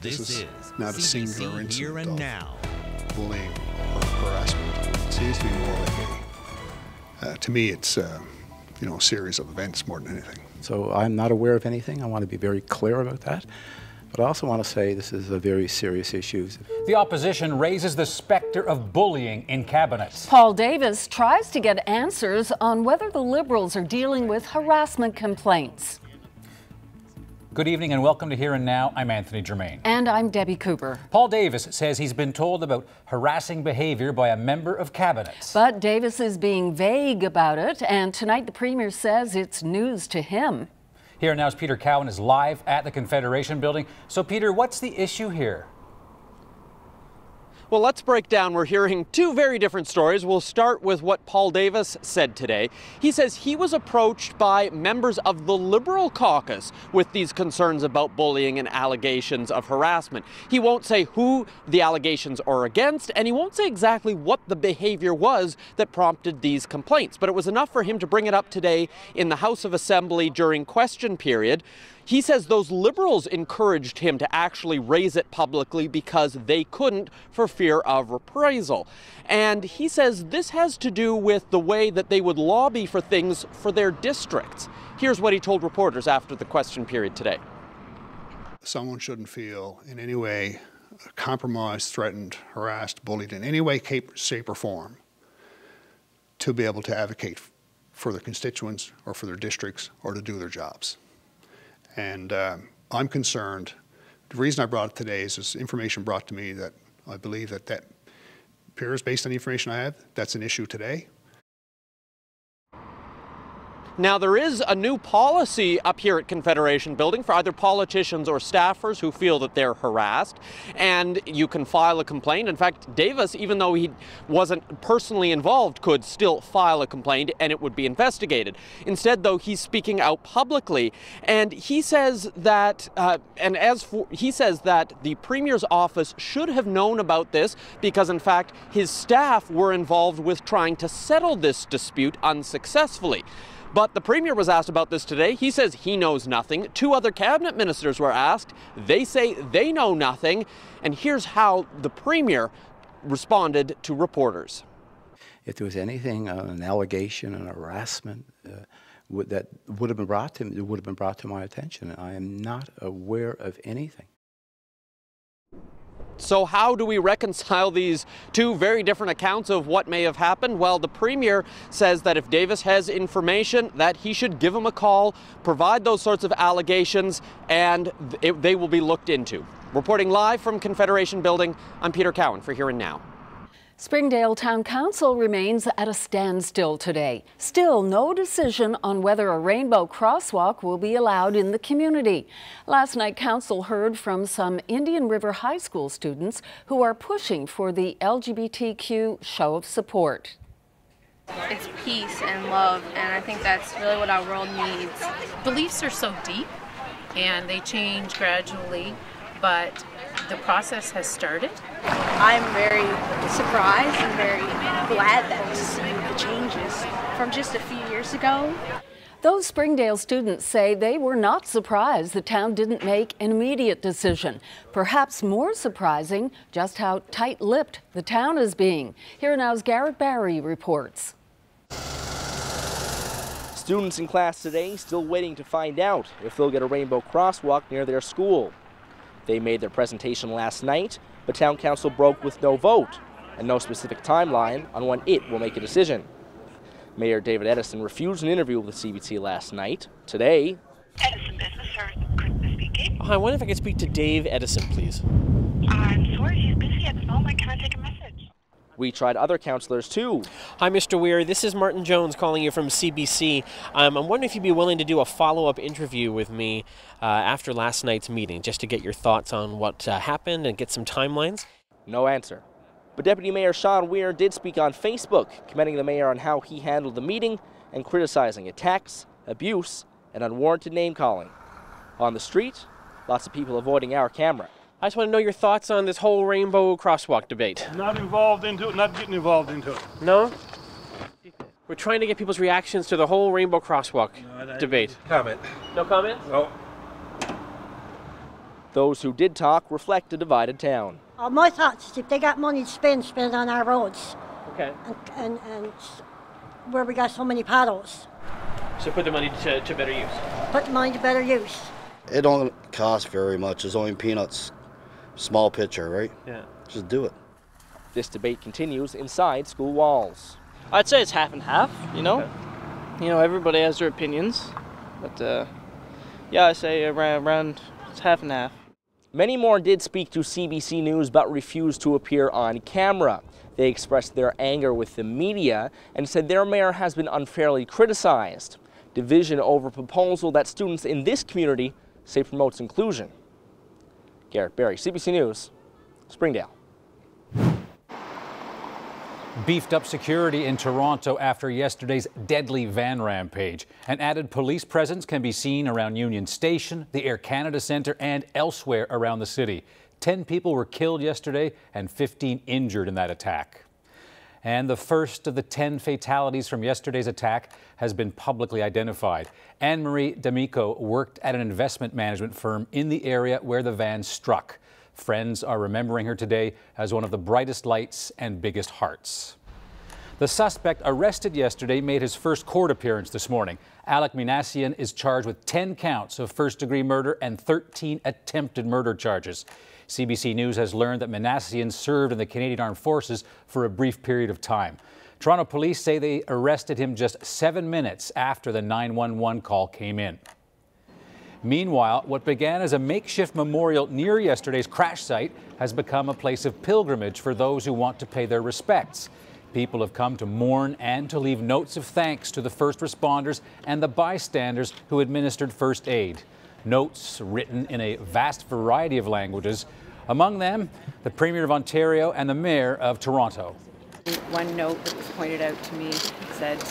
This is not a CBC singular incident Here and of Now. bullying or harassment. It seems to be more like to me, it's a series of events more than anything. So I'm not aware of anything. I want to be very clear about that. But I also want to say this is a very serious issue. The opposition raises the specter of bullying in cabinet. Paul Davis tries to get answers on whether the Liberals are dealing with harassment complaints. Good evening and welcome to Here and Now. I'm Anthony Germain. And I'm Debbie Cooper. Paul Davis says he's been told about harassing behavior by a member of cabinet. But Davis is being vague about it, and tonight the Premier says it's news to him. Here and Now's Peter Cowan is live at the Confederation Building. So Peter, what's the issue here? Well, let's break down. We're hearing two very different stories. We'll start with what Paul Davis said today. He says he was approached by members of the Liberal caucus with these concerns about bullying and allegations of harassment. He won't say who the allegations are against, and he won't say exactly what the behavior was that prompted these complaints. But it was enough for him to bring it up today in the House of Assembly during question period. He says those Liberals encouraged him to actually raise it publicly because they couldn't for fear of reprisal. And he says this has to do with the way that they would lobby for things for their districts. Here's what he told reporters after the question period today. Someone shouldn't feel in any way compromised, threatened, harassed, bullied in any way, shape, or form to be able to advocate for their constituents or for their districts or to do their jobs. And I'm concerned. The reason I brought it today is this information brought to me that I believe that appears, based on the information I have, that's an issue today. Now, there is a new policy up here at Confederation Building for either politicians or staffers who feel that they're harassed, and you can file a complaint. In fact, Davis, even though he wasn't personally involved, could still file a complaint and it would be investigated. Instead, though, he's speaking out publicly, and he says that he says that the Premier's office should have known about this because, in fact, his staff were involved with trying to settle this dispute unsuccessfully. But the Premier was asked about this today. He says he knows nothing. Two other cabinet ministers were asked. They say they know nothing. And here's how the Premier responded to reporters. If there was anything, an allegation, an harassment that would have been brought to me, it would have been brought to my attention. I am not aware of anything. So how do we reconcile these two very different accounts of what may have happened? Well, the Premier says that if Davis has information, that he should give him a call, provide those sorts of allegations, and they will be looked into. Reporting live from Confederation Building, I'm Peter Cowan for Here and Now. Springdale Town Council remains at a standstill today. Still no decision on whether a rainbow crosswalk will be allowed in the community. Last night, Council heard from some Indian River High School students who are pushing for the LGBTQ show of support. It's peace and love, and I think that's really what our world needs. Beliefs are so deep and they change gradually, but the process has started. I'm very surprised and very glad that we see the changes from just a few years ago. Those Springdale students say they were not surprised the town didn't make an immediate decision. Perhaps more surprising, just how tight-lipped the town is being. Here Now's Garrett Barry reports. Students in class today still waiting to find out if they'll get a rainbow crosswalk near their school. They made their presentation last night, but Town Council broke with no vote and no specific timeline on when it will make a decision. Mayor David Edison refused an interview with the CBC last night. Today, Edison Business Service, Krista speaking. Hi, I wonder if I could speak to Dave Edison, please. I'm sorry, he's busy at the moment. Can I take a message? we tried other councillors too. Hi, Mr. Weir. This is Martin Jones calling you from CBC. I'm wondering if you'd be willing to do a follow-up interview with me after last night's meeting, just to get your thoughts on what happened and get some timelines. No answer. But Deputy Mayor Sean Weir did speak on Facebook, commending the mayor on how he handled the meeting and criticizing attacks, abuse, and unwarranted name-calling. On the street, lots of people avoiding our camera. I just want to know your thoughts on this whole rainbow crosswalk debate. Not involved into it, not getting involved into it. No? We're trying to get people's reactions to the whole rainbow crosswalk debate. Comment. No comment? No. Those who did talk reflect a divided town. My thoughts is if they got money to spend it on our roads. Okay. And where we got so many potholes. So put the money to better use. Put the money to better use. It don't cost very much. It's only peanuts. Small picture, right? Yeah. Just do it. This debate continues inside school walls. I'd say it's half and half, you know. Okay. You know, everybody has their opinions. But, yeah, I say around it's half and half. Many more did speak to CBC News but refused to appear on camera. They expressed their anger with the media and said their mayor has been unfairly criticized. Division over proposal that students in this community say promotes inclusion. Garrett Berry, CBC News, Springdale. Beefed up security in Toronto after yesterday's deadly van rampage. An added police presence can be seen around Union Station, the Air Canada Centre and elsewhere around the city. 10 people were killed yesterday and 15 injured in that attack. And the first of the 10 fatalities from yesterday's attack has been publicly identified. Anne-Marie D'Amico worked at an investment management firm in the area where the van struck. Friends are remembering her today as one of the brightest lights and biggest hearts. The suspect arrested yesterday made his first court appearance this morning. Alec Minassian is charged with 10 counts of first-degree murder and 13 attempted murder charges. CBC News has learned that Minassian served in the Canadian Armed Forces for a brief period of time. Toronto police say they arrested him just 7 minutes after the 911 call came in. Meanwhile, what began as a makeshift memorial near yesterday's crash site has become a place of pilgrimage for those who want to pay their respects. People have come to mourn and to leave notes of thanks to the first responders and the bystanders who administered first aid. Notes written in a vast variety of languages, among them the Premier of Ontario and the Mayor of Toronto. One note that was pointed out to me said,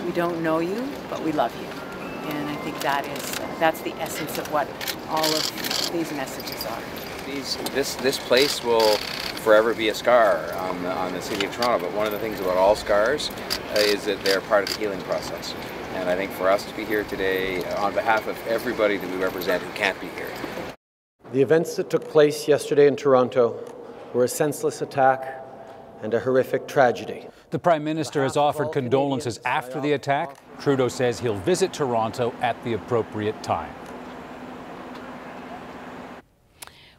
we don't know you, but we love you. And I think that's the essence of what all of these messages are. This place will forever be a scar on the city of Toronto, but one of the things about all scars is that they're part of the healing process. And I think for us to be here today, on behalf of everybody that we represent who can't be here. The events that took place yesterday in Toronto were a senseless attack and a horrific tragedy. The Prime Minister has offered condolences after the attack. Trudeau says he'll visit Toronto at the appropriate time.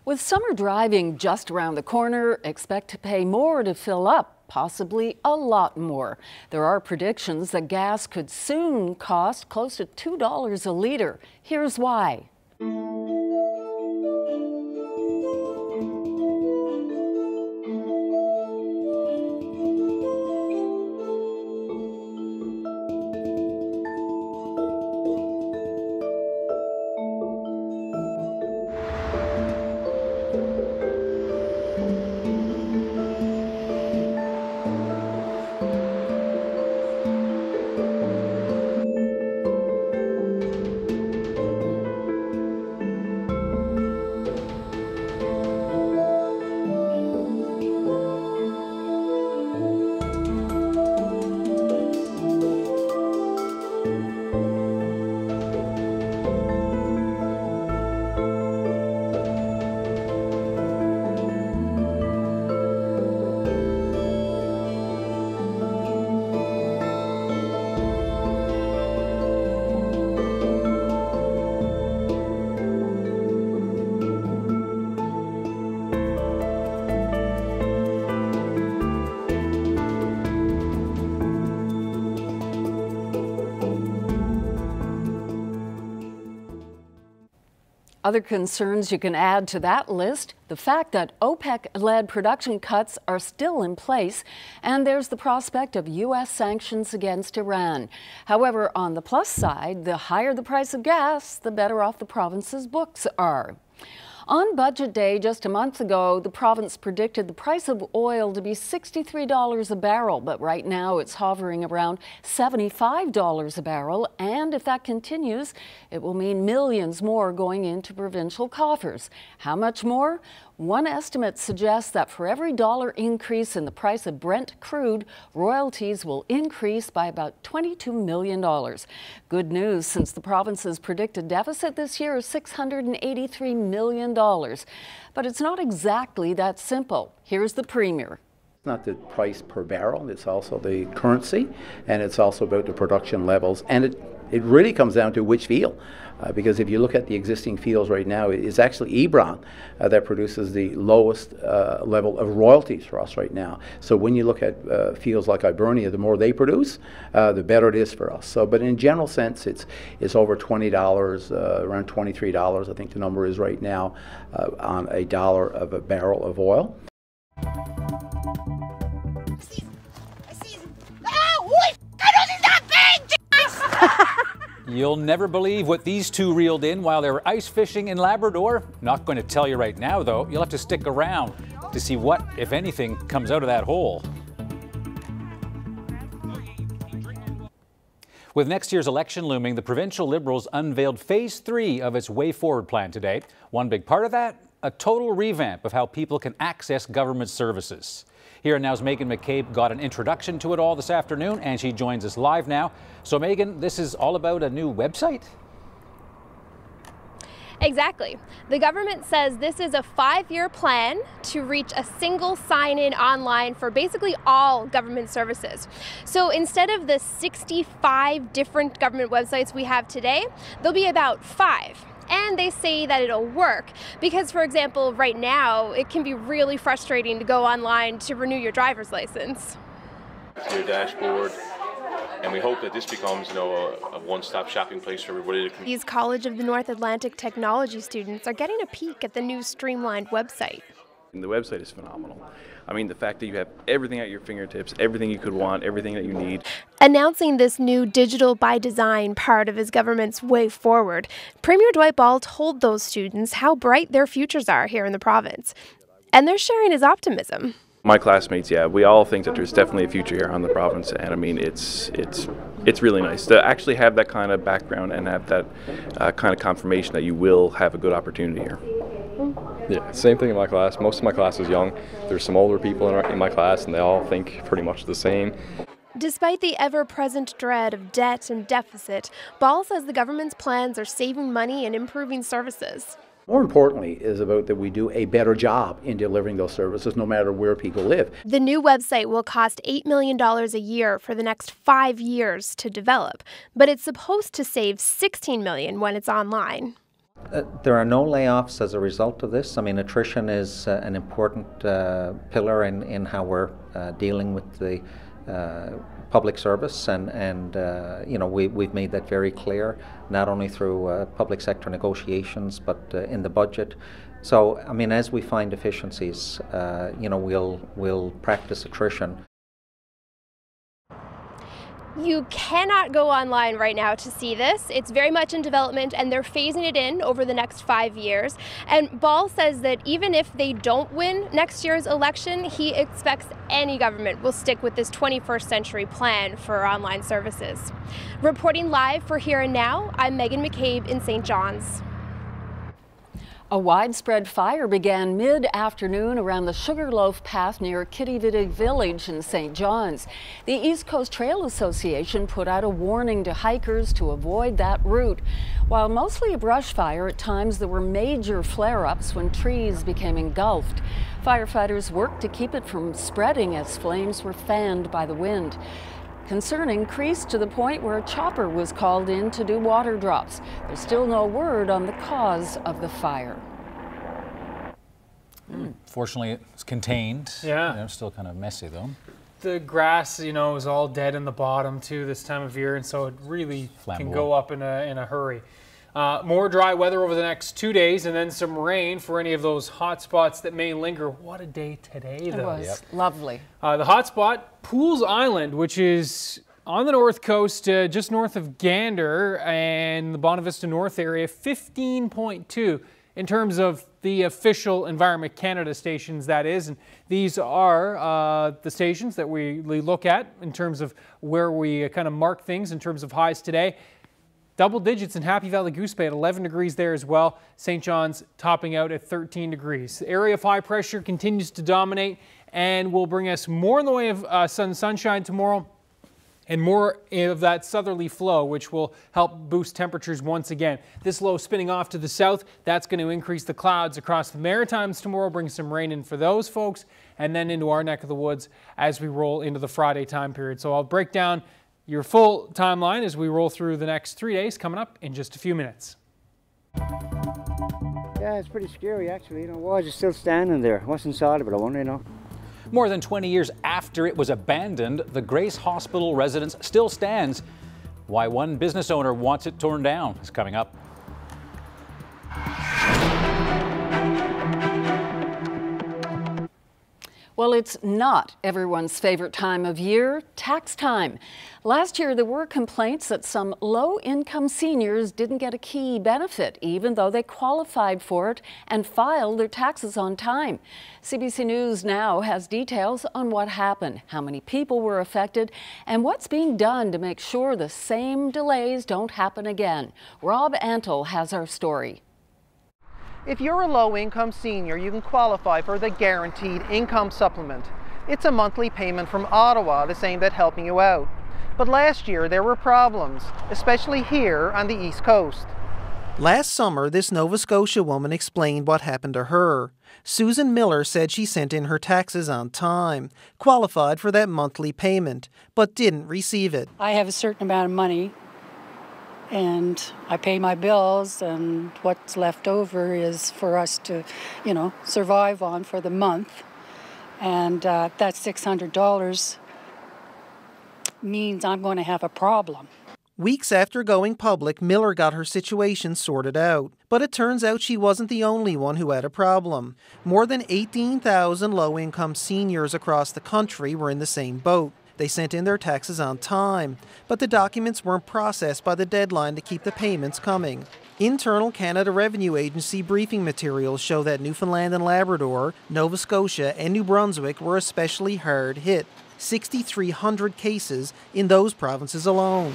With summer driving just around the corner, expect to pay more to fill up, possibly a lot more. There are predictions that gas could soon cost close to $2 a litre. Here's why. Other concerns you can add to that list, the fact that OPEC-led production cuts are still in place, and there's the prospect of U.S. sanctions against Iran. However, on the plus side, the higher the price of gas, the better off the province's books are. On Budget Day just a month ago, the province predicted the price of oil to be $63 a barrel, but right now it's hovering around $75 a barrel, and if that continues, it will mean millions more going into provincial coffers. How much more? One estimate suggests that for every dollar increase in the price of Brent crude, royalties will increase by about $22 million. Good news, since the province's predicted deficit this year is $683 million. But it's not exactly that simple. Here's the Premier. It's not the price per barrel, it's also the currency, and it's also about the production levels. And it really comes down to which field. Because if you look at the existing fields right now, it's actually Ebron that produces the lowest level of royalties for us right now. So when you look at fields like Hibernia, the more they produce, the better it is for us. So, but in general sense, it's over $20, around $23, I think the number is right now, on $1 of a barrel of oil. You'll never believe what these two reeled in while they were ice fishing in Labrador. Not going to tell you right now, though. You'll have to stick around to see what, if anything, comes out of that hole. With next year's election looming, the provincial Liberals unveiled Phase 3 of its Way Forward plan today. One big part of that, a total revamp of how people can access government services. Here Now's Megan McCabe got an introduction to it all this afternoon, and she joins us live now. So Megan, this is all about a new website? Exactly. The government says this is a 5-year plan to reach a single sign-in online for basically all government services. So instead of the 65 different government websites we have today, there'll be about 5. And they say that it'll work because, for example, right now, it can be really frustrating to go online to renew your driver's license. Your dashboard, and we hope that this becomes, a one-stop shopping place for everybody. These College of the North Atlantic technology students are getting a peek at the new streamlined website. And the website is phenomenal. I mean, the fact that you have everything at your fingertips, everything you could want, everything that you need. Announcing this new digital by design part of his government's Way Forward, Premier Dwight Ball told those students how bright their futures are here in the province. And they're sharing his optimism. My classmates, yeah, we all think that there's definitely a future here on the province, and I mean, it's really nice to actually have that kind of background and have that kind of confirmation that you will have a good opportunity here. Yeah, same thing in my class. Most of my class is young. There's some older people in my class, and they all think pretty much the same. Despite the ever-present dread of debt and deficit, Ball says the government's plans are saving money and improving services. More importantly is about that we do a better job in delivering those services no matter where people live. The new website will cost $8 million a year for the next 5 years to develop, but it's supposed to save $16 million when it's online. There are no layoffs as a result of this. I mean, attrition is an important pillar in how we're dealing with the public service, and we've made that very clear, not only through public sector negotiations, but in the budget. So, I mean, as we find efficiencies, we'll practice attrition. You cannot go online right now to see this. It's very much in development, and they're phasing it in over the next 5 years. And Ball says that even if they don't win next year's election, he expects any government will stick with this 21st century plan for online services. Reporting live for Here and Now, I'm Megan McCabe in St. John's. A widespread fire began mid-afternoon around the Sugarloaf Path near Kittyviddig Village in St. John's. The East Coast Trail Association put out a warning to hikers to avoid that route. While mostly a brush fire, at times there were major flare-ups when trees became engulfed. Firefighters worked to keep it from spreading as flames were fanned by the wind. Concern increased to the point where a chopper was called in to do water drops. There's still no word on the cause of the fire. Fortunately, it's contained. Yeah. Still kind of messy, though. The grass, is all dead in the bottom, too, this time of year, and so it really can go up in a hurry. More dry weather over the next 2 days, and then some rain for any of those hot spots that may linger. What a day today, though. It was lovely. The hot spot, Pools Island, which is on the north coast, just north of Gander and the Bonavista North area, 15.2 in terms of the official Environment Canada stations, that is. And these are the stations that we look at in terms of where we kind of mark things in terms of highs today. Double digits in Happy Valley Goose Bay at 11 degrees there as well. St. John's topping out at 13 degrees. The area of high pressure continues to dominate and will bring us more in the way of sunshine tomorrow and more of that southerly flow, which will help boost temperatures once again. This low spinning off to the south, that's going to increase the clouds across the Maritimes tomorrow, bring some rain in for those folks, and then into our neck of the woods as we roll into the Friday time period. So I'll break down your full timeline as we roll through the next 3 days coming up in just a few minutes. Yeah, it's pretty scary actually. You know, why is it still standing there? What's inside of it, I wonder, you know. More than 20 years after it was abandoned, the Grace Hospital residence still stands. Why one business owner wants it torn down is coming up. Well, it's not everyone's favorite time of year, tax time. Last year, there were complaints that some low-income seniors didn't get a key benefit, even though they qualified for it and filed their taxes on time. CBC News now has details on what happened, how many people were affected, and what's being done to make sure the same delays don't happen again. Rob Antle has our story. If you're a low-income senior, you can qualify for the Guaranteed Income Supplement. It's a monthly payment from Ottawa that's aimed at helping you out. But last year there were problems, especially here on the East Coast. Last summer, this Nova Scotia woman explained what happened to her. Susan Miller said she sent in her taxes on time, qualified for that monthly payment, but didn't receive it. I have a certain amount of money, and I pay my bills, and what's left over is for us to, survive on for the month. And that $600 means I'm going to have a problem. Weeks after going public, Miller got her situation sorted out. But it turns out she wasn't the only one who had a problem. More than 18,000 low-income seniors across the country were in the same boat. They sent in their taxes on time, but the documents weren't processed by the deadline to keep the payments coming. Internal Canada Revenue Agency briefing materials show that Newfoundland and Labrador, Nova Scotia, and New Brunswick were especially hard hit. 6,300 cases in those provinces alone.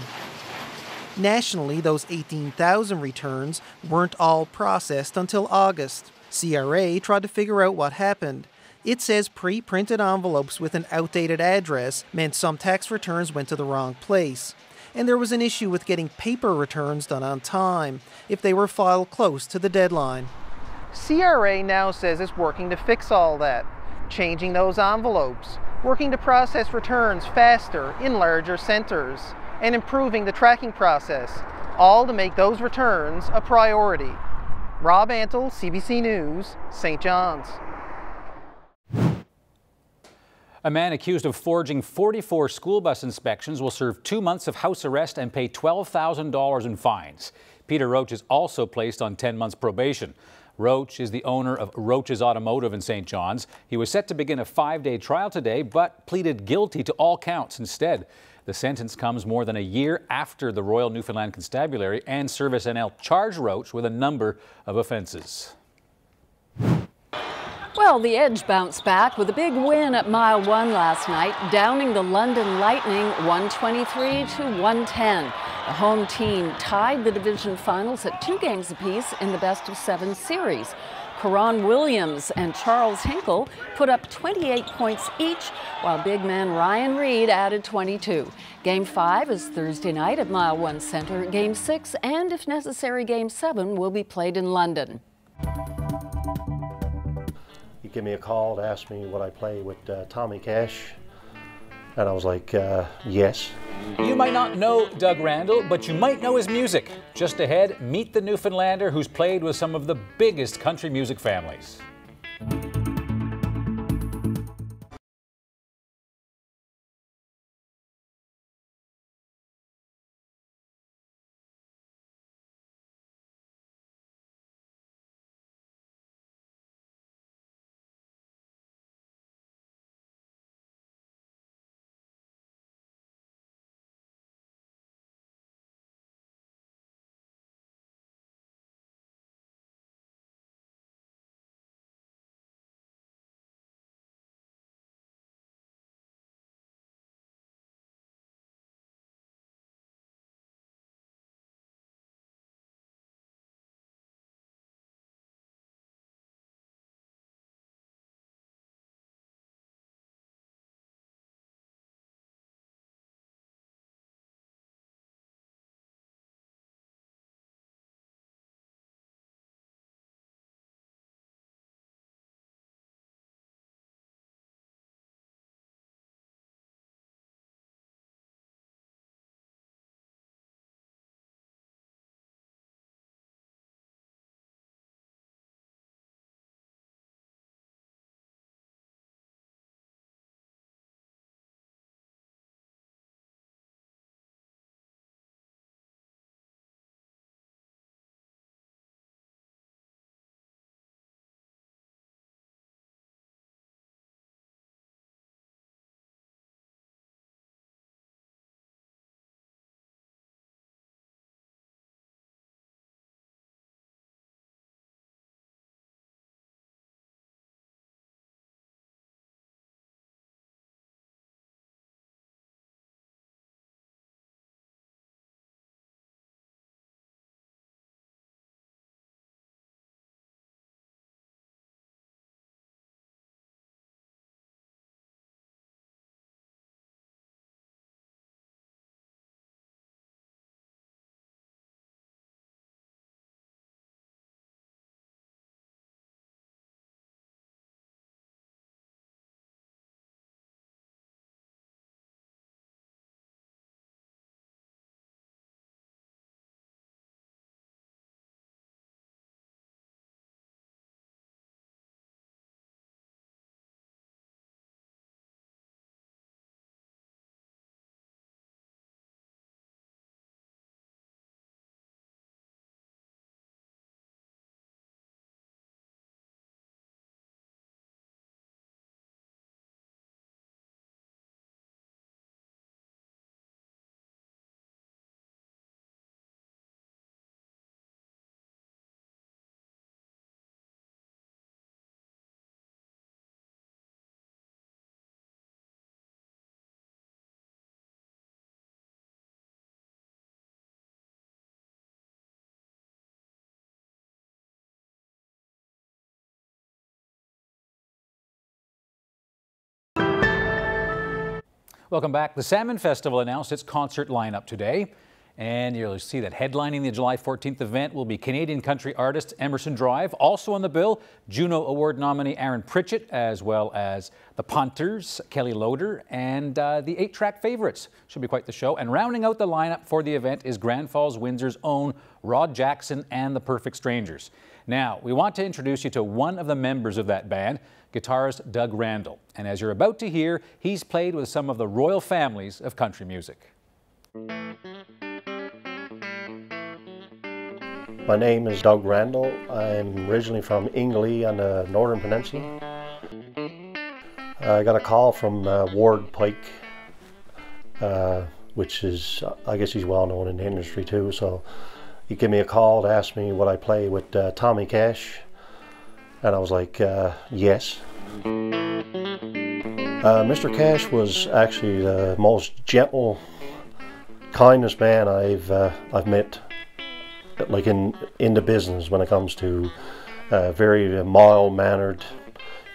Nationally, those 18,000 returns weren't all processed until August. CRA tried to figure out what happened. It says pre-printed envelopes with an outdated address meant some tax returns went to the wrong place. And there was an issue with getting paper returns done on time if they were filed close to the deadline. CRA now says it's working to fix all that, changing those envelopes, working to process returns faster in larger centres, and improving the tracking process, all to make those returns a priority. Rob Antle, CBC News, St. John's. A man accused of forging 44 school bus inspections will serve 2 months of house arrest and pay $12,000 in fines. Peter Roach is also placed on 10 months probation. Roach is the owner of Roach's Automotive in St. John's. He was set to begin a 5-day trial today, but pleaded guilty to all counts instead. The sentence comes more than a year after the Royal Newfoundland Constabulary and Service NL charged Roach with a number of offences. Well, the Edge bounced back with a big win at Mile 1 last night, downing the London Lightning 123 to 110. The home team tied the division finals at 2 games apiece in the best-of-7 series. Karan Williams and Charles Hinkle put up 28 points each, while big man Ryan Reed added 22. Game 5 is Thursday night at Mile 1 Centre. Game 6 and, if necessary, Game 7 will be played in London. He gave me a call to ask me would I play with Tommy Cash, and I was like, yes. You might not know Doug Randell, but you might know his music. Just ahead, meet the Newfoundlander who's played with some of the biggest country music families. Welcome back. The Salmon Festival announced its concert lineup today. And you'll see that headlining the July 14th event will be Canadian country artist Emerson Drive. Also on the bill, Juno Award nominee Aaron Pritchett, as well as the Punters, Kelly Loader, and the 8-track favorites. Should be quite the show. And rounding out the lineup for the event is Grand Falls, Windsor's own Rod Jackson and the Perfect Strangers. Now, we want to introduce you to one of the members of that band, guitarist Doug Randell. And as you're about to hear, he's played with some of the royal families of country music. My name is Doug Randell. I'm originally from Ingley on the Northern Peninsula. I got a call from Ward Pike, which is, I guess he's well known in the industry too, so he gave me a call to ask me would I play with Tommy Cash, and I was like, yes. Mr. Cash was actually the most gentle, kindest man I've met, like in the business, when it comes to very mild-mannered,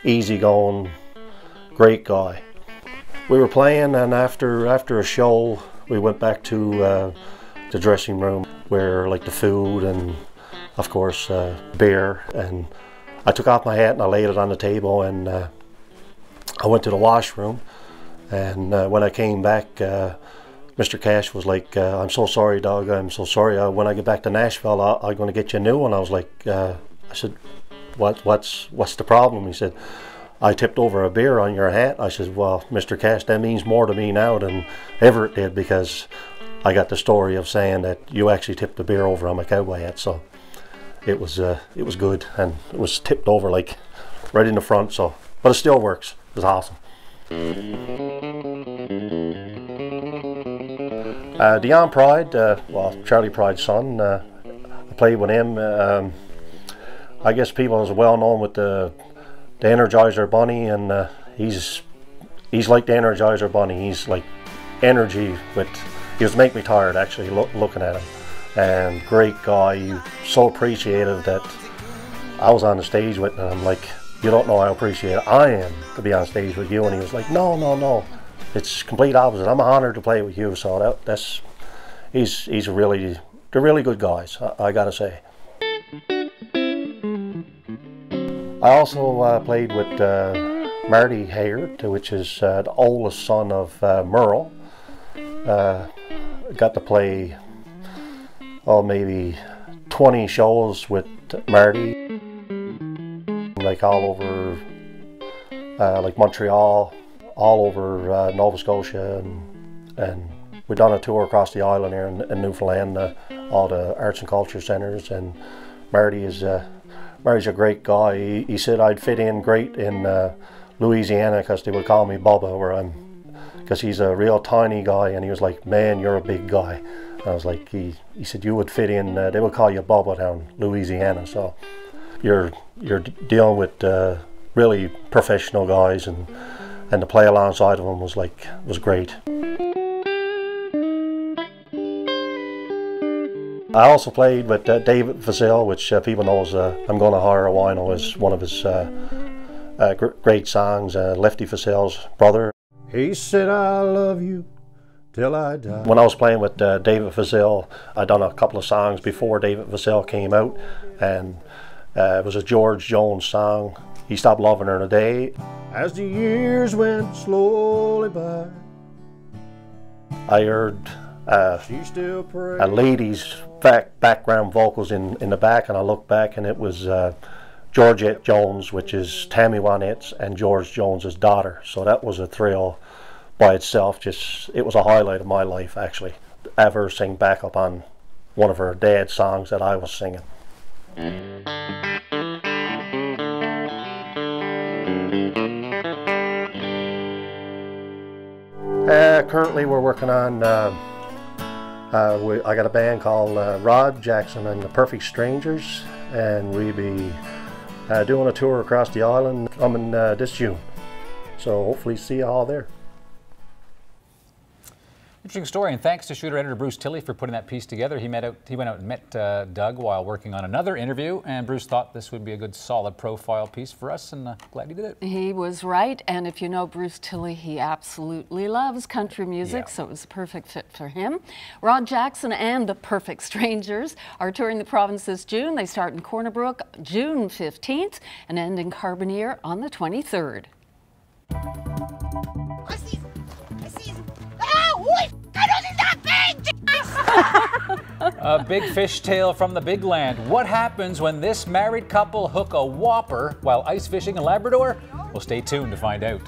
easygoing, great guy. We were playing, and after a show, we went back to the dressing room where, like, the food and, of course, beer. And I took off my hat and I laid it on the table, and I went to the washroom. And when I came back, Mr. Cash was like, I'm so sorry, Doug, I'm so sorry. When I get back to Nashville, I'm going to get you a new one. I was like, I said, what's the problem? He said, I tipped over a beer on your hat. I said, well, Mr. Cash, that means more to me now than ever it did, because I got the story of saying that you actually tipped the beer over on my cowboy hat. So it was good, and it was tipped over like right in the front. So, but it still works. It was awesome. Dion Pride, well, Charlie Pride's son, I played with him. I guess people is well known with the Energizer Bunny, and he's like the Energizer Bunny. He's like energy with, he was make me tired actually looking at him. And great guy, so appreciative that I was on the stage with him, and I'm like, you don't know how appreciative I am to be on stage with you. And he was like, no, it's complete opposite. I'm honored to play with you. So he's they're really good guys, I gotta say. I also played with Marty Hayward, which is the oldest son of Merle. Got to play, maybe 20 shows with Marty, like all over, like Montreal, all over Nova Scotia, and we've done a tour across the island here in Newfoundland, all the arts and culture centres. And Marty's a great guy. He said I'd fit in great in Louisiana, because they would call me Bubba, because he's a real tiny guy, and he was like, man, you're a big guy. And I was like, he said you would fit in, they would call you Bubba down Louisiana. So you're dealing with really professional guys, and to play alongside of them was great. I also played with David Vazell, which people knows I'm Gonna Hire a Wino is one of his great songs, Lefty Vazell's brother. He said, I love you till I die. When I was playing with David Vazell, I'd done a couple of songs before David Vazell came out, and it was a George Jones song, He Stopped Loving Her in a Day. As the years went slowly by, I heard a lady's background vocals in the back, and I looked back, and it was Georgette Jones, which is Tammy Wynette's and George Jones's daughter. So that was a thrill by itself. It was a highlight of my life, actually, to have her sing backup on one of her dad's songs that I was singing. Currently we're working on, I got a band called Rod Jackson and the Perfect Strangers, and we'll be doing a tour across the island coming this June. So hopefully see you all there. Interesting story, and thanks to shooter editor Bruce Tilley for putting that piece together. He went out and met Doug while working on another interview, and Bruce thought this would be a good, solid profile piece for us, and glad he did it. He was right, and if you know Bruce Tilley, he absolutely loves country music, so it was a perfect fit for him. Rod Jackson and the Perfect Strangers are touring the province this June. They start in Corner Brook June 15th and end in Carbonear on the 23rd. A big fish tale from the big land. What happens when this married couple hook a whopper while ice fishing in Labrador? Well, stay tuned to find out.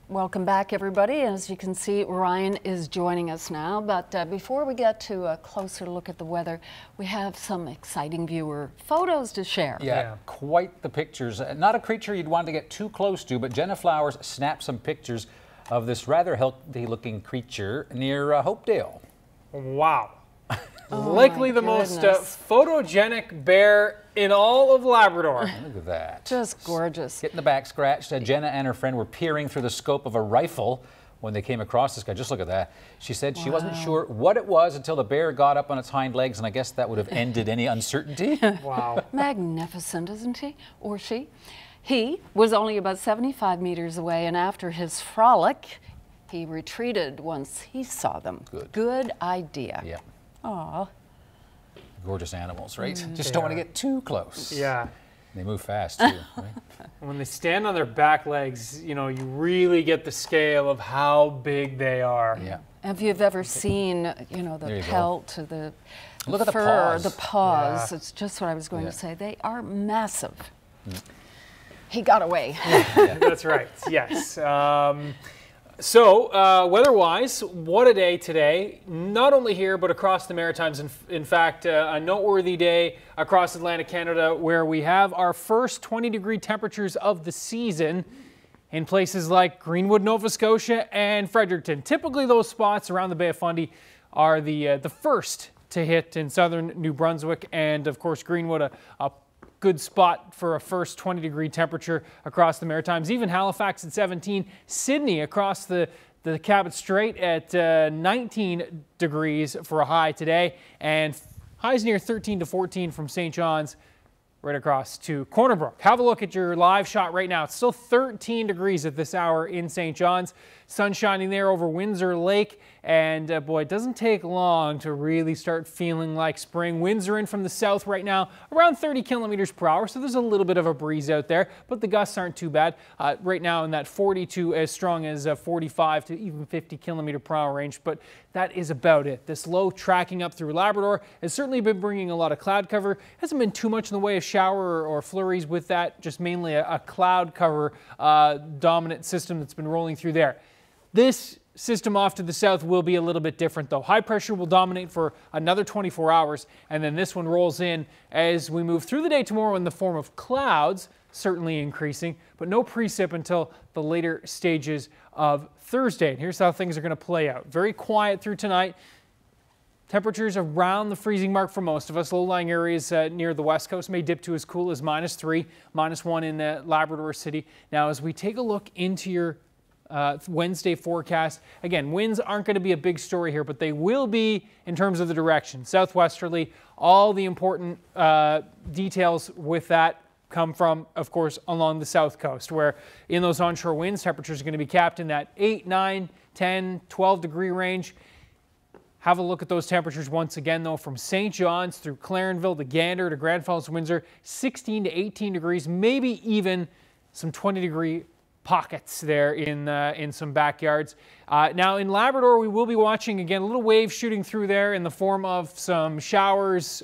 Welcome back, everybody. As you can see, Ryan is joining us now. But before we get to a closer look at the weather, we have some exciting viewer photos to share. Yeah, quite the pictures. Not a creature you'd want to get too close to, but Jenna Flowers snapped some pictures of this rather healthy-looking creature near Hopedale. Wow. Oh Likely the most photogenic bear in all of Labrador. Look at that. Just gorgeous. Getting the back scratched. Jenna and her friend were peering through the scope of a rifle when they came across this guy. Just look at that. She said she wasn't sure what it was until the bear got up on its hind legs, and I guess that would have ended any uncertainty. Wow. Magnificent, isn't he? Or she? He was only about 75 meters away, and after his frolic, he retreated once he saw them. Good idea. Yeah. Aw. Gorgeous animals, right? Just don't want to get too close. Yeah. They move fast, too, right? When they stand on their back legs, you know, you really get the scale of how big they are. Yeah. Have you ever seen, you know, the pelt, the Look at the fur, paws. the paws? Yeah. It's just what I was going to say. They are massive. Mm. He got away. That's right, yes. So, weather-wise, what a day today, not only here, but across the Maritimes. In fact, a noteworthy day across Atlantic Canada where we have our first 20-degree temperatures of the season in places like Greenwood, Nova Scotia, and Fredericton. Typically, those spots around the Bay of Fundy are the first to hit in southern New Brunswick, and, of course, Greenwood, a good spot for a first 20-degree temperature across the Maritimes. Even Halifax at 17, Sydney across the Cabot Strait at 19 degrees for a high today, and highs near 13 to 14 from St. John's right across to Corner Brook. Have a look at your live shot right now. It's still 13 degrees at this hour in St. John's. Sun shining there over Windsor Lake, and boy, it doesn't take long to really start feeling like spring. Winds are in from the south right now, around 30 kilometers per hour, so there's a little bit of a breeze out there, but the gusts aren't too bad. Right now in that 40 to as strong as 45 to even 50 kilometer per hour range, but that is about it. This low tracking up through Labrador has certainly been bringing a lot of cloud cover. Hasn't been too much in the way of shower or flurries with that, just mainly a cloud cover dominant system that's been rolling through there. This system off to the south will be a little bit different though. High pressure will dominate for another 24 hours, and then this one rolls in as we move through the day tomorrow in the form of clouds, certainly increasing, but no precip until the later stages of Thursday. And here's how things are going to play out. Very quiet through tonight. Temperatures around the freezing mark for most of us. Low-lying areas near the west coast may dip to as cool as -3, -1 in Labrador City. Now, as we take a look into your Wednesday forecast. Again, winds aren't going to be a big story here, but they will be in terms of the direction. Southwesterly, all the important details with that come from, of course, along the south coast, where in those onshore winds, temperatures are going to be capped in that 8, 9, 10, 12 degree range. Have a look at those temperatures once again, though, from St. John's through Clarenville to Gander to Grand Falls, Windsor, 16 to 18 degrees, maybe even some 20-degree pockets there in some backyards. Now in Labrador, we will be watching again a little wave shooting through there in the form of some showers,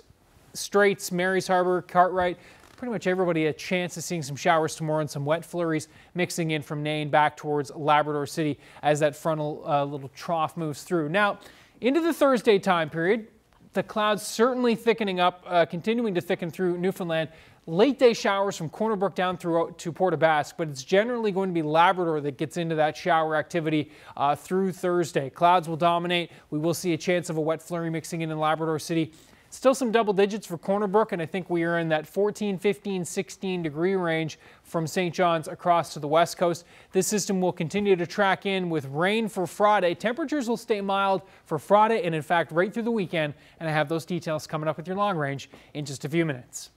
Straits, Mary's Harbor, Cartwright. Pretty much everybody a chance of seeing some showers tomorrow and some wet flurries mixing in from Nain back towards Labrador City as that frontal little trough moves through. Now into the Thursday time period, the clouds certainly thickening up, continuing to thicken through Newfoundland. Late day showers from Corner Brook down through to Port aux Basques, but it's generally going to be Labrador that gets into that shower activity through Thursday. Clouds will dominate. We will see a chance of a wet flurry mixing in Labrador City. Still some double digits for Corner Brook, and I think we are in that 14, 15, 16 degree range from St. John's across to the west coast. This system will continue to track in with rain for Friday. Temperatures will stay mild for Friday and in fact right through the weekend, and I have those details coming up with your long range in just a few minutes.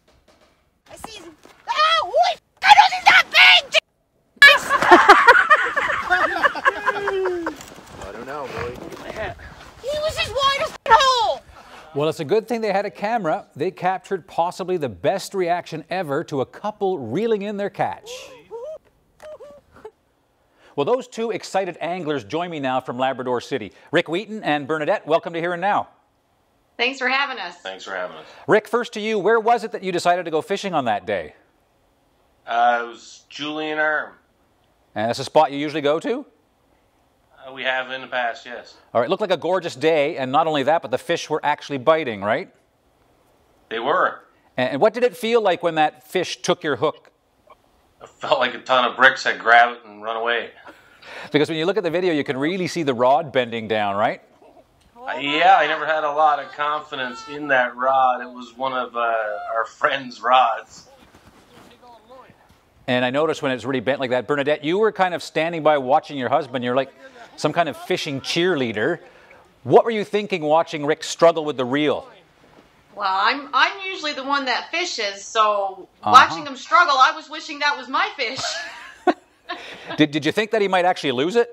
I see him. Oh, holy I know he's not big! I don't know, boy. He was as wide as a hole! Well, it's a good thing they had a camera. They captured possibly the best reaction ever to a couple reeling in their catch. Well, those two excited anglers join me now from Labrador City. Rick Wheaton and Bernadette, welcome to Here and Now. Thanks for having us. Thanks for having us. Rick, first to you, where was it that you decided to go fishing on that day? It was Julian Arm. And that's a spot you usually go to? We have in the past, yes. All right, looked like a gorgeous day, and not only that, but the fish were actually biting, right? They were. And what did it feel like when that fish took your hook? It felt like a ton of bricks had grabbed it and run away. Because when you look at the video, you can really see the rod bending down, right? Yeah, I never had a lot of confidence in that rod. It was one of our friend's rods. And I noticed when it's really bent like that, Bernadette, you were kind of standing by watching your husband. You're like some kind of fishing cheerleader. What were you thinking watching Rick struggle with the reel? Well, I'm usually the one that fishes, so watching him struggle, I was wishing that was my fish. Did you think that he might actually lose it?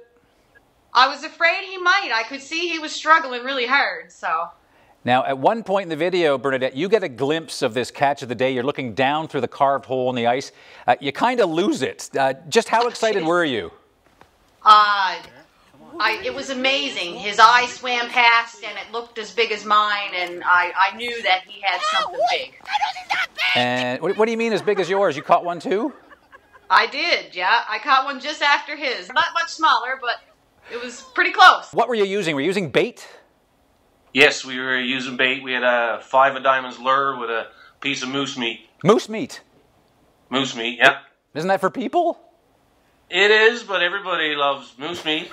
I was afraid he might. I could see he was struggling really hard, so. Now, at one point in the video, Bernadette, you get a glimpse of this catch of the day. You're looking down through the carved hole in the ice. You kind of lose it. Just how excited were you? It was amazing. His eye swam past, and it looked as big as mine, and I knew that he had something big. And what do you mean as big as yours? You caught one too? I did, yeah. I caught one just after his. Not much smaller, but it was pretty close. What were you using? Were you using bait? Yes, we were using bait. We had a 5 of diamonds lure with a piece of moose meat. Moose meat? Moose meat, yeah. Isn't that for people? It is, but everybody loves moose meat.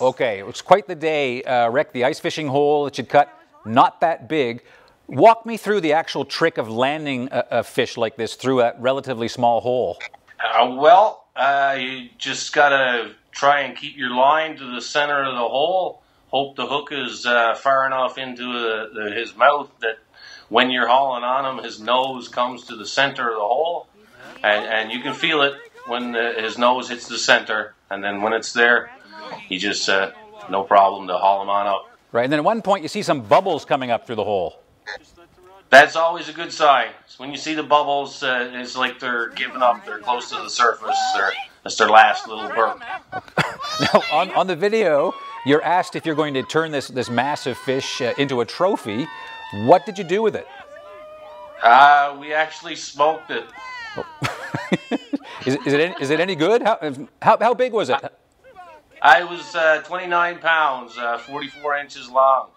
Okay, it was quite the day. Rick, the ice fishing hole that you'd cut, not that big. Walk me through the actual trick of landing a fish like this through a relatively small hole. You just got to try and keep your line to the center of the hole. Hope the hook is far enough into his mouth that when you're hauling on him, his nose comes to the center of the hole. And you can feel it when his nose hits the center. And then when it's there, you just, no problem to haul him on up. Right, and then at one point you see some bubbles coming up through the hole. That's always a good sign. When you see the bubbles, it's like they're giving up. They're close to the surface. It's their last little burp. Now, on the video, you're asked if you're going to turn this massive fish into a trophy. What did you do with it? We actually smoked it. Is it any good? How big was it? I was 29 pounds, 44 inches long.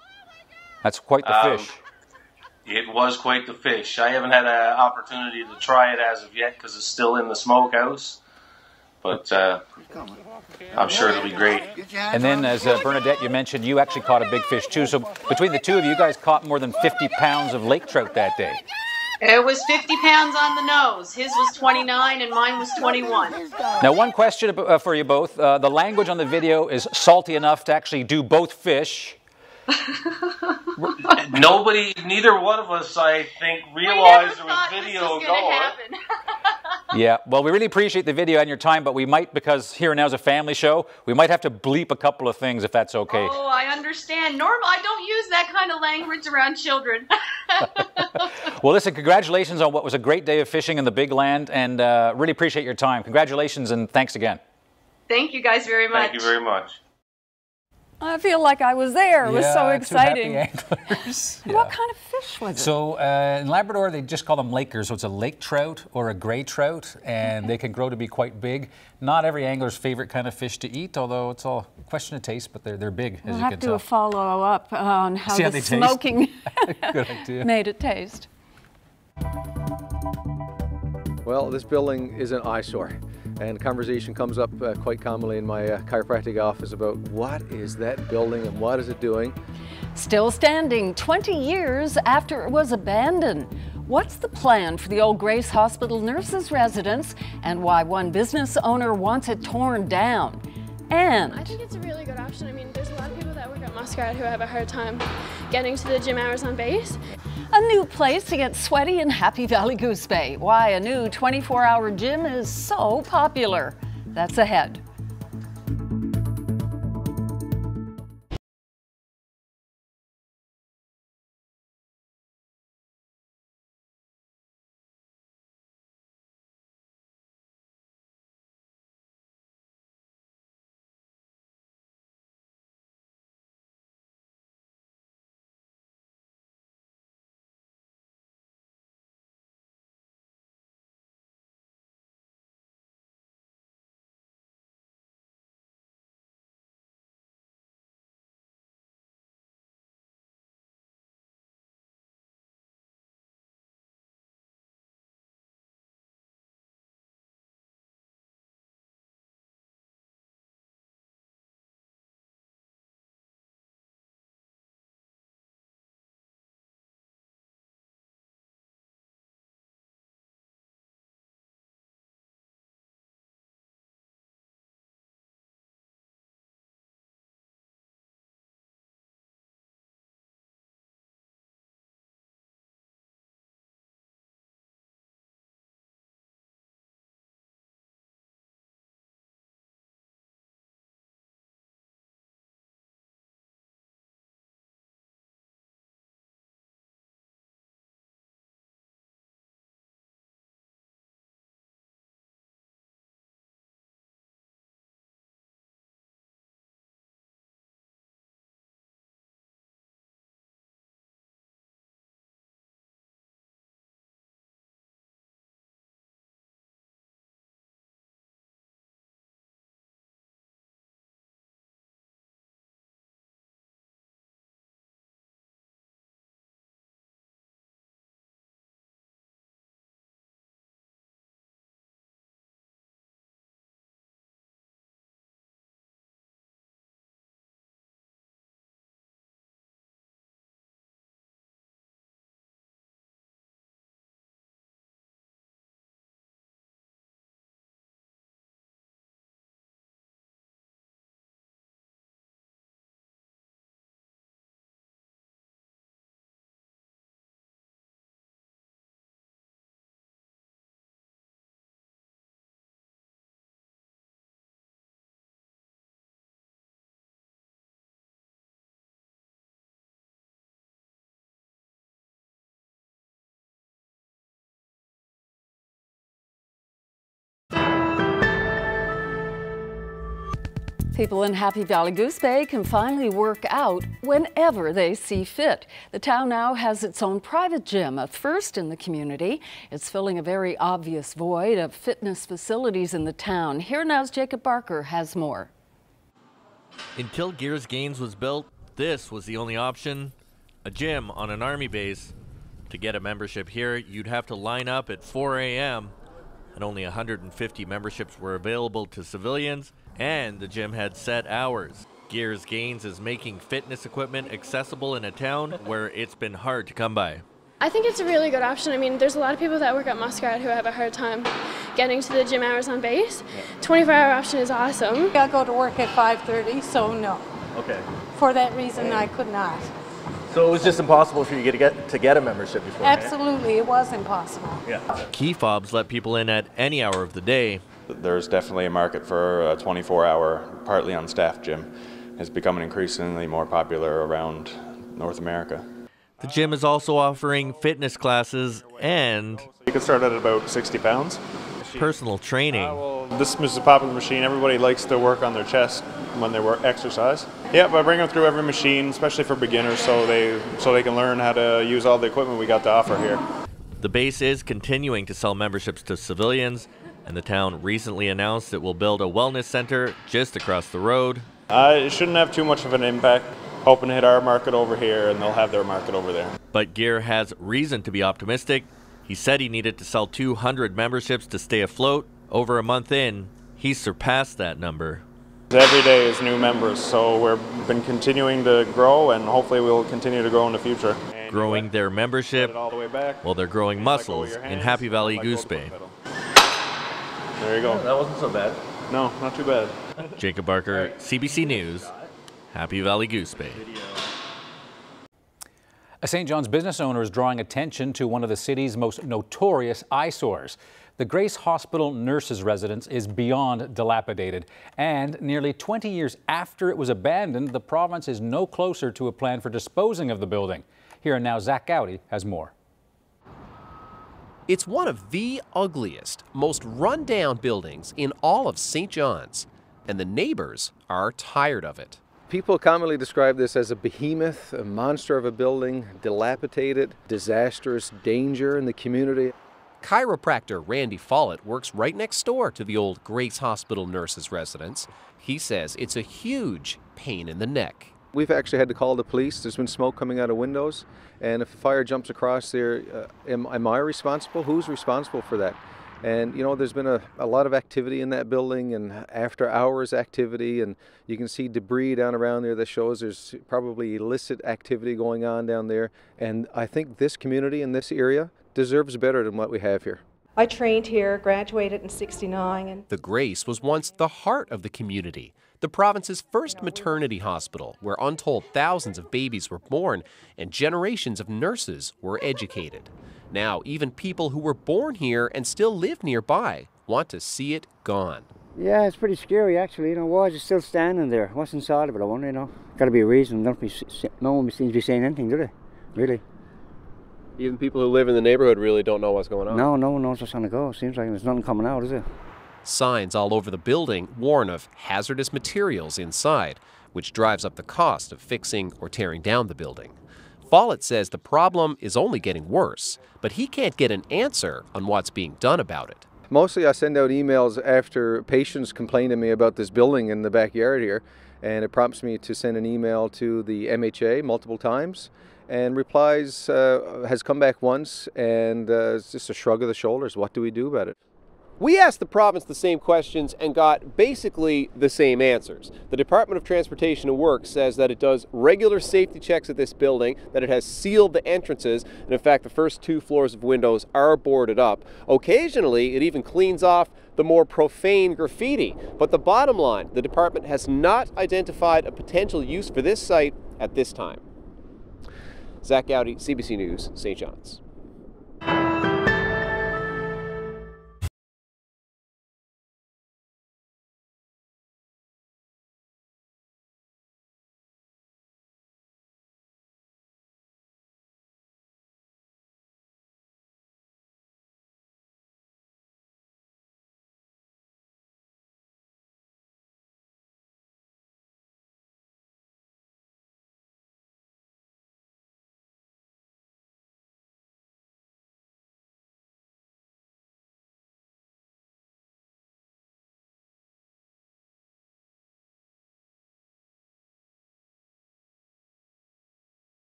That's quite the fish. It was quite the fish. I haven't had an opportunity to try it as of yet because it's still in the smokehouse. But I'm sure it'll be great. And then, as Bernadette, you mentioned, you actually caught a big fish too. So between the two of you, you guys caught more than 50 pounds of lake trout that day. It was 50 pounds on the nose. His was 29 and mine was 21. Now, one question for you both. The language on the video is salty enough to actually do both fish. Neither one of us, I think, realized there was video going. Yeah, well, we really appreciate the video and your time, but we might, because Here and Now is a family show, we might have to bleep a couple of things if that's okay. Oh, I understand. Normal, I don't use that kind of language around children. Well, listen, congratulations on what was a great day of fishing in the big land, and really appreciate your time. Congratulations and thanks again. Thank you guys very much. Thank you very much. I feel like I was there. It was so exciting. Yeah. What kind of fish was it? So in Labrador, they just call them lakers. So it's a lake trout or a gray trout, and they can grow to be quite big. Not every angler's favorite kind of fish to eat, although it's all a question of taste, but they're big, as you can tell. We'll have to follow up on how the smoking Good idea. made it taste. Well, this building is an eyesore. And conversation comes up quite commonly in my chiropractic office about what is that building and what is it doing? Still standing 20 years after it was abandoned. What's the plan for the old Grace Hospital nurses' residence and why one business owner wants it torn down? And I think it's a really good option. I mean, there's a lot of people that work at Muskrat who have a hard time getting to the gym hours on base. A new place to get sweaty in Happy Valley Goose Bay. Why a new 24-hour gym is so popular. That's ahead. People in Happy Valley Goose Bay can finally work out whenever they see fit. The town now has its own private gym, a first in the community. It's filling a very obvious void of fitness facilities in the town. Here Now's Jacob Barker has more. Until Gears Gaines was built, this was the only option, a gym on an army base. To get a membership here, you'd have to line up at 4 a.m. and only 150 memberships were available to civilians, and the gym had set hours. Gears Gaines is making fitness equipment accessible in a town where it's been hard to come by. I think it's a really good option. I mean, there's a lot of people that work at Muskrat who have a hard time getting to the gym hours on base. 24-hour option is awesome. I go to work at 5:30, so no. Okay. For that reason, I could not. So it was just impossible for you to get a membership before. Absolutely, it was impossible. Yeah. Key fobs let people in at any hour of the day. There's definitely a market for a 24-hour, partly unstaffed gym. It's becoming increasingly more popular around North America. The gym is also offering fitness classes and you can start at about 60 pounds. Personal training. This is a popular machine. Everybody likes to work on their chest when they work exercise. Yeah, but I bring them through every machine, especially for beginners, so they can learn how to use all the equipment we got to offer here. The base is continuing to sell memberships to civilians, and the town recently announced it will build a wellness center just across the road. It shouldn't have too much of an impact. Hoping to hit our market over here, and they'll have their market over there. But Gear has reason to be optimistic. He said he needed to sell 200 memberships to stay afloat. Over a month in, he's surpassed that number. Every day is new members, so we've been continuing to grow, and hopefully we'll continue to grow in the future. Growing their membership all the way back. while they're growing muscles in Happy Valley Goose Bay. There you go. Yeah, that wasn't so bad. No, not too bad. Jacob Barker, CBC News, Happy Valley Goose Bay. A St. John's business owner is drawing attention to one of the city's most notorious eyesores. The Grace Hospital nurses' residence is beyond dilapidated, and nearly 20 years after it was abandoned, the province is no closer to a plan for disposing of the building. Here and now, Zach Gowdy has more. It's one of the ugliest, most run-down buildings in all of St. John's, and the neighbors are tired of it. People commonly describe this as a behemoth, a monster of a building, dilapidated, disastrous, danger in the community. Chiropractor Randy Follett works right next door to the old Grace Hospital nurses' residence. He says it's a huge pain in the neck. We've actually had to call the police. There's been smoke coming out of windows, and if a fire jumps across there, am I responsible? Who's responsible for that? And you know, there's been a lot of activity in that building, and after hours activity, and you can see debris down around there that shows there's probably illicit activity going on down there. And I think this community in this area deserves better than what we have here. I trained here, graduated in '69. And the Grace was once the heart of the community, the province's first maternity hospital, where untold thousands of babies were born and generations of nurses were educated. Now, even people who were born here and still live nearby want to see it gone. Yeah, it's pretty scary actually. You know, why is it still standing there? What's inside of it? I wonder. You know, got to be a reason. No one seems to be saying anything, do they? Really? Even people who live in the neighborhood really don't know what's going on. No one knows what's going to go. Seems like there's nothing coming out, is it? Signs all over the building warn of hazardous materials inside, which drives up the cost of fixing or tearing down the building. Follett says the problem is only getting worse, but he can't get an answer on what's being done about it. Mostly I send out emails after patients complain to me about this building in the backyard here, and it prompts me to send an email to the MHA multiple times, and replies has come back once, and it's just a shrug of the shoulders. What do we do about it? We asked the province the same questions and got basically the same answers. The Department of Transportation and Works says that it does regular safety checks at this building, that it has sealed the entrances, and in fact the first 2 floors of windows are boarded up. Occasionally it even cleans off the more profane graffiti. But the bottom line, the department has not identified a potential use for this site at this time. Zach Gowdy, CBC News, St. John's.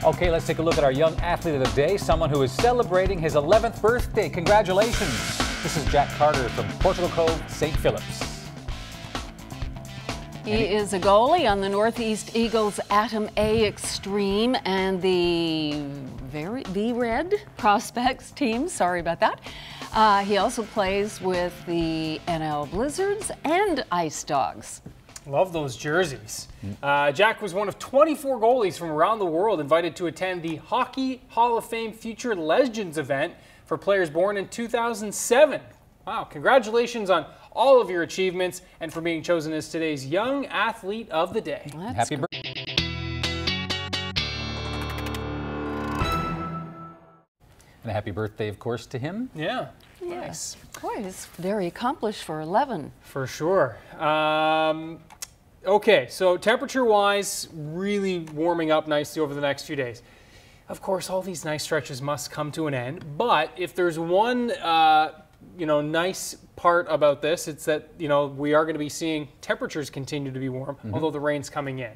Okay, let's take a look at our young athlete of the day, someone who is celebrating his 11th birthday. Congratulations. This is Jack Carter from Portugal Cove, St. Phillips. He is a goalie on the Northeast Eagles Atom A Extreme and the Red Prospects team. Sorry about that. He also plays with the NL Blizzards and Ice Dogs. Love those jerseys. Jack was one of 24 goalies from around the world invited to attend the Hockey Hall of Fame Future Legends event for players born in 2007. Wow, congratulations on all of your achievements and for being chosen as today's Young Athlete of the Day. Happy birthday. And a happy birthday, of course, to him. Yeah. Nice. Boy, he's very accomplished for 11. For sure. Okay, so temperature-wise, really warming up nicely over the next few days. Of course, all these nice stretches must come to an end, but if there's one nice part about this, it's that, we are going to be seeing temperatures continue to be warm, although the rain's coming in.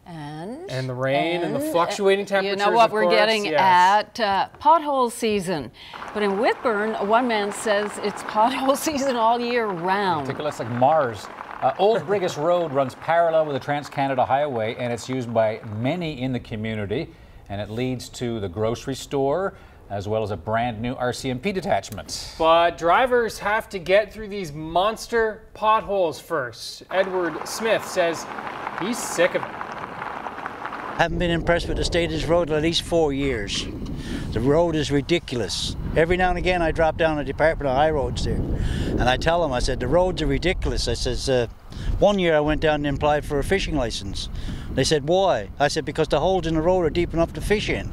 And the rain and the fluctuating temperatures. You know what we're getting at? Pothole season. But in Whitburn, one man says it's pothole season all year round. Take a look like Mars. Old Brigus Road runs parallel with the Trans-Canada Highway, and it's used by many in the community. And it leads to the grocery store, as well as a brand new RCMP detachment. But drivers have to get through these monster potholes first. Edward Smith says he's sick of it. Haven't been impressed with the state of this road in at least 4 years. The road is ridiculous. Every now and again I drop down to the Department of High Roads there and I tell them, I said, the roads are ridiculous. I says, one year I went down and applied for a fishing license. They said, why? I said, because the holes in the road are deep enough to fish in.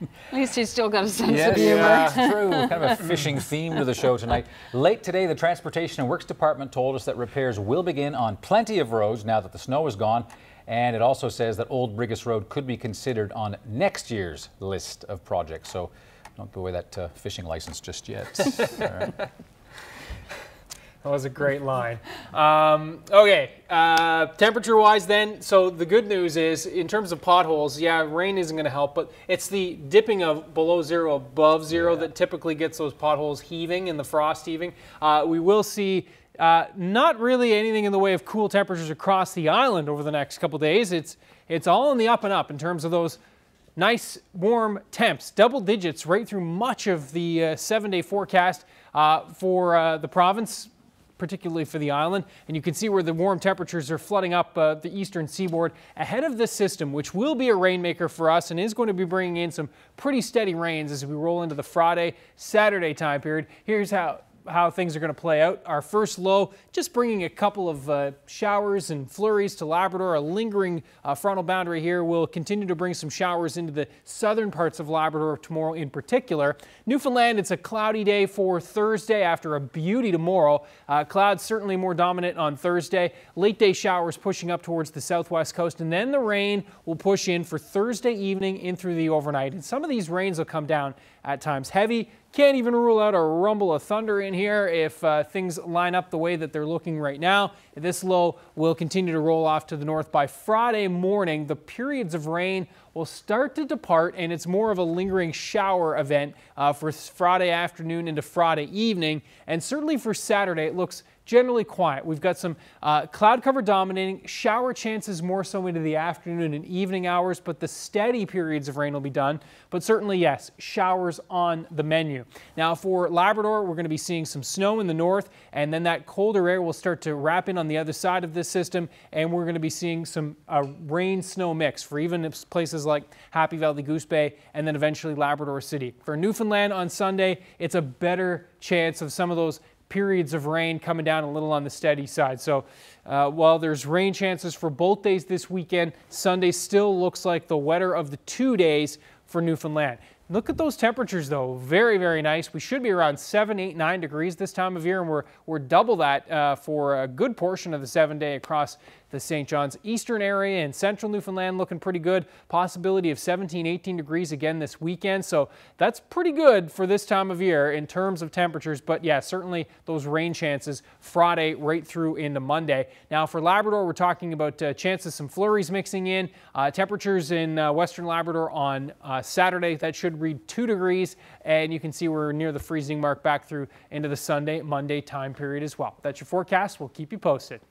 At least he's still got a sense of humor. Yeah, true. Kind of a fishing theme to the show tonight. Late today, the Transportation and Works Department told us that repairs will begin on plenty of roads now that the snow is gone. And it also says that Old Brigus Road could be considered on next year's list of projects. So don't give away that fishing license just yet. All right. That was a great line. Okay, temperature-wise then, so the good news is, in terms of potholes, yeah, rain isn't going to help, but it's the dipping of below zero, above zero that typically gets those potholes heaving and the frost heaving. We will see not really anything in the way of cool temperatures across the island over the next couple days. It's all in the up and up in terms of those nice warm temps, double digits right through much of the 7-day forecast for the province, particularly for the island. And you can see where the warm temperatures are flooding up the eastern seaboard ahead of this system, which will be a rainmaker for us and is going to be bringing in some pretty steady rains as we roll into the Friday, Saturday time period. Here's how things are going to play out. Our first low, just bringing a couple of showers and flurries to Labrador. A lingering frontal boundary here will continue to bring some showers into the southern parts of Labrador tomorrow in particular. Newfoundland, it's a cloudy day for Thursday after a beauty tomorrow. Clouds certainly more dominant on Thursday. Late day showers pushing up towards the southwest coast, and then the rain will push in for Thursday evening in through the overnight. And some of these rains will come down at times heavy. Can't even rule out a rumble of thunder in here if things line up the way that they're looking right now. This low will continue to roll off to the north by Friday morning. The periods of rain will start to depart, and it's more of a lingering shower event for Friday afternoon into Friday evening. And certainly for Saturday, it looks generally quiet. We've got some cloud cover dominating, shower chances more so into the afternoon and evening hours, but the steady periods of rain will be done. But certainly, yes, showers on the menu. Now for Labrador, we're going to be seeing some snow in the north, and then that colder air will start to wrap in on the other side of this system, and we're going to be seeing some rain-snow mix for even places like Happy Valley, Goose Bay, and then eventually Labrador City. For Newfoundland on Sunday, it's a better chance of some of those periods of rain coming down a little on the steady side. So while there's rain chances for both days this weekend, Sunday still looks like the wetter of the 2 days for Newfoundland. Look at those temperatures though, very, very nice. We should be around 7, 8, 9 degrees this time of year, and we're double that for a good portion of the 7-day across the St. John's eastern area and central Newfoundland, looking pretty good. Possibility of 17, 18 degrees again this weekend, so that's pretty good for this time of year in terms of temperatures. But yeah, certainly those rain chances Friday right through into Monday. Now for Labrador, we're talking about chances some flurries mixing in. Temperatures in western Labrador on Saturday, that should read 2 degrees, and you can see we're near the freezing mark back through into the Sunday, Monday time period as well. That's your forecast. We'll keep you posted.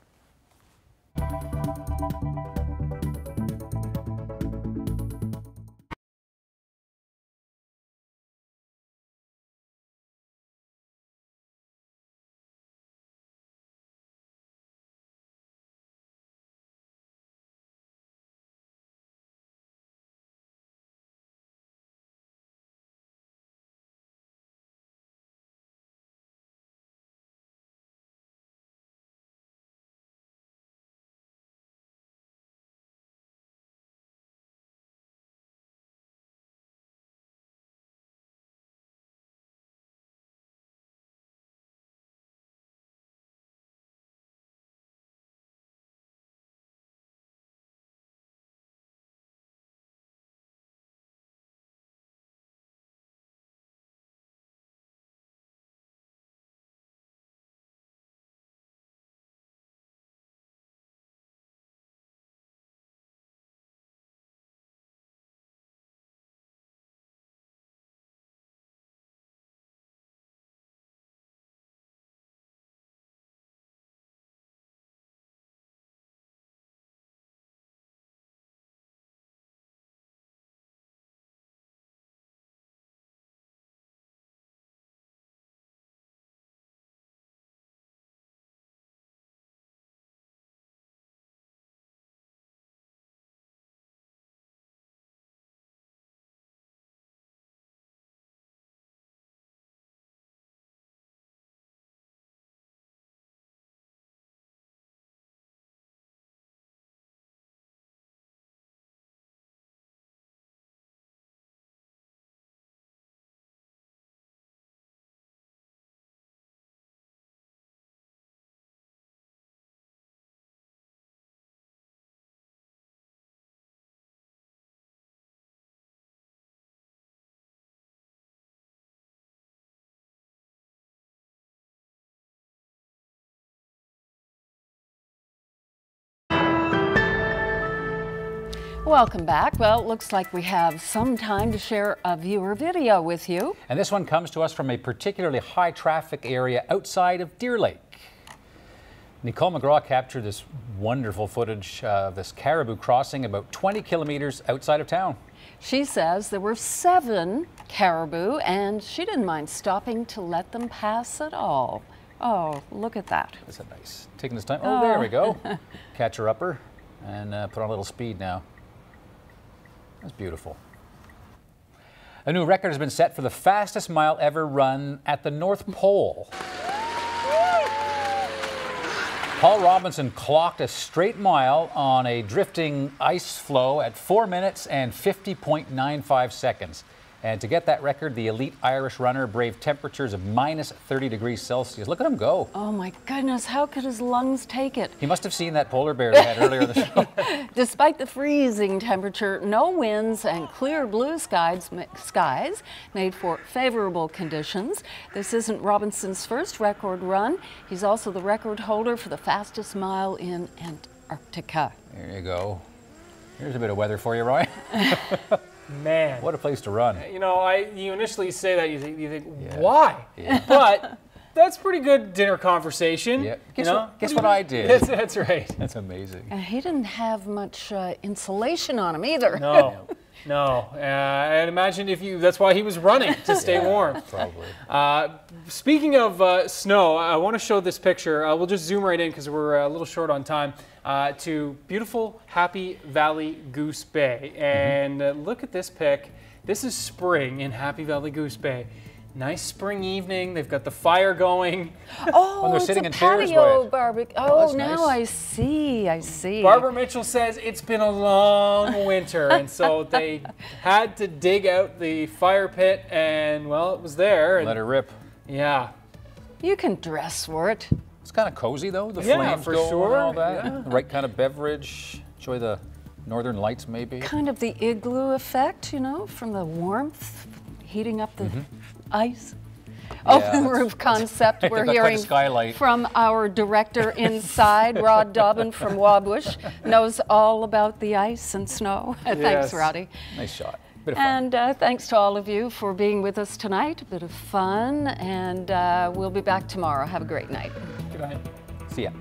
Welcome back. Well, it looks like we have some time to share a viewer video with you. And this one comes to us from a particularly high traffic area outside of Deer Lake. Nicole McGraw captured this wonderful footage of this caribou crossing about 20 kilometers outside of town. She says there were 7 caribou and she didn't mind stopping to let them pass at all. Oh, look at that. That's nice. Taking this time. Oh, there we go. Catch her upper and put on a little speed now. That's beautiful. A new record has been set for the fastest mile ever run at the North Pole. Paul Robinson clocked a straight mile on a drifting ice floe at 4 minutes and 50.95 seconds. And to get that record, the elite Irish runner braved temperatures of minus 30 degrees Celsius. Look at him go. Oh my goodness, how could his lungs take it? He must have seen that polar bear they had earlier in the show. Despite the freezing temperature, no winds and clear blue skies made for favorable conditions. This isn't Robinson's first record run. He's also the record holder for the fastest mile in Antarctica. There you go. Here's a bit of weather for you, Roy. Man, what a place to run. You know, you initially say that, you think yeah. Why? Yeah. But that's pretty good dinner conversation. Yeah. Guess what I did? That's right. That's amazing. He didn't have much insulation on him either. No, no. I'd imagine that's why he was running, to stay warm. Probably. Speaking of snow, I want to show this picture. We'll just zoom right in because we're a little short on time. To beautiful Happy Valley Goose Bay. And look at this pic. This is spring in Happy Valley Goose Bay. Nice spring evening. They've got the fire going. Oh, When they're it's sitting a in chairs patio by it. barbecue. Oh, Oh, that's now nice. I see. I see. Barbara Mitchell says it's been a long winter, and so they had to dig out the fire pit, and well, it was there. Let And, her rip. yeah. You can dress for it. It's kind of cozy though. The Yeah, flames for going sure. and all that. Yeah. The right kind of beverage. Enjoy the northern lights maybe. Kind of the igloo effect, you know, from the warmth, heating up the ice. Open roof concept They've we're got quite a hearing skylight. from our director inside, Rod Dobbin from Wabush, knows all about the ice and snow. Thanks, Yes. Roddy. Nice shot. Bit of fun. And thanks to all of you for being with us tonight. A bit of fun, and we'll be back tomorrow. Have a great night. Good night. See ya.